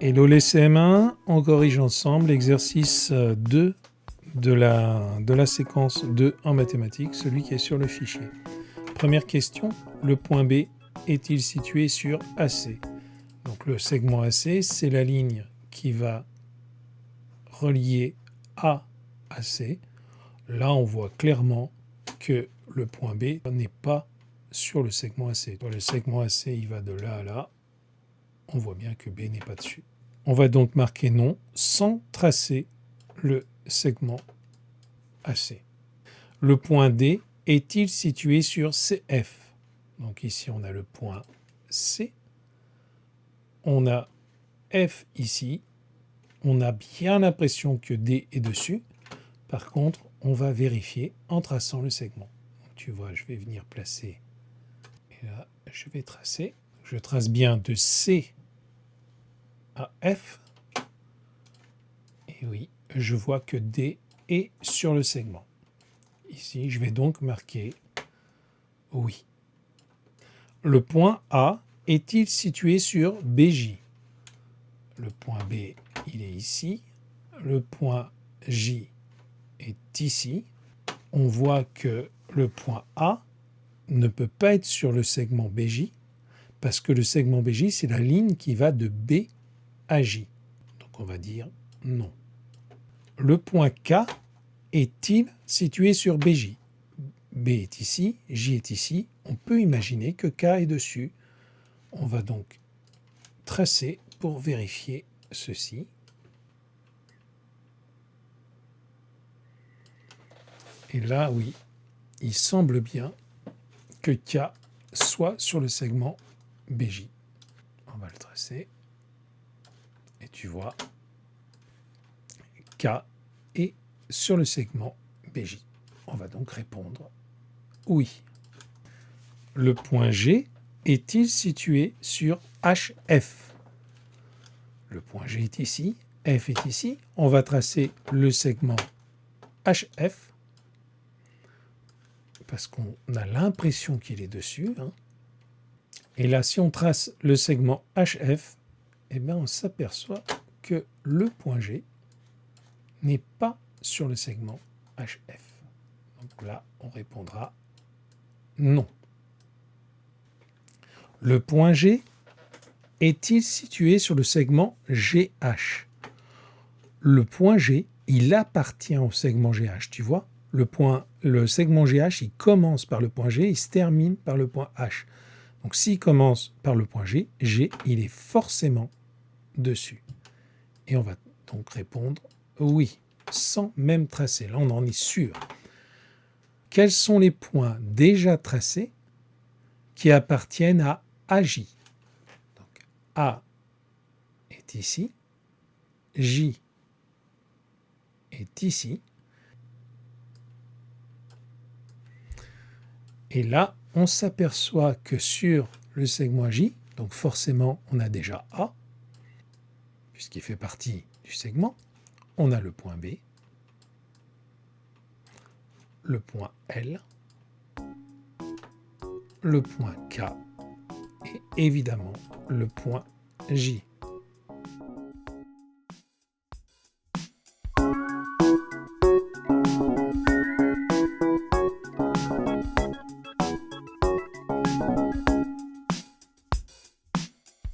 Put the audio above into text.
Hello les CM1, on corrige ensemble l'exercice 2 de la séquence 2 en mathématiques, celui qui est sur le fichier. Première question, le point B est-il situé sur AC? Donc le segment AC, c'est la ligne qui va relier A à C. Là, on voit clairement que le point B n'est pas sur le segment AC. Le segment AC, il va de là à là. On voit bien que B n'est pas dessus. On va donc marquer non sans tracer le segment AC. Le point D est-il situé sur CF? Donc ici, on a le point C. On a F ici. On a bien l'impression que D est dessus. Par contre, on va vérifier en traçant le segment. Donc, tu vois, je vais venir placer. Et là, je vais tracer. Je trace bien de C à F. Et oui, je vois que D est sur le segment. Ici, je vais donc marquer oui. Le point A est-il situé sur BJ? Le point B, il est ici. Le point J est ici. On voit que le point A ne peut pas être sur le segment BJ parce que le segment BJ, c'est la ligne qui va de B à J. Donc on va dire non. Le point K est-il situé sur BJ? B est ici, J est ici. On peut imaginer que K est dessus. On va donc tracer pour vérifier ceci. Et là, oui, il semble bien que K soit sur le segment BJ. On va le tracer. Et tu vois, K est sur le segment BJ. On va donc répondre oui. Le point G est-il situé sur HF? Le point G est ici, F est ici. On va tracer le segment HF parce qu'on a l'impression qu'il est dessus. Et là, si on trace le segment HF, eh bien, on s'aperçoit que le point G n'est pas sur le segment HF. Donc là, on répondra non. Le point G est-il situé sur le segment GH? Le point G, il appartient au segment GH, tu vois? Le segment GH, il commence par le point G, il se termine par le point H. Donc s'il commence par le point G, G, il est forcément dessus. Et on va donc répondre oui, sans même tracer. Là, on en est sûr. Quels sont les points déjà tracés qui appartiennent à AJ? Donc, A est ici, J est ici. Et là, on s'aperçoit que sur le segment J, donc forcément, on a déjà A, puisqu'il fait partie du segment. On a le point B, le point L, le point K et évidemment le point J.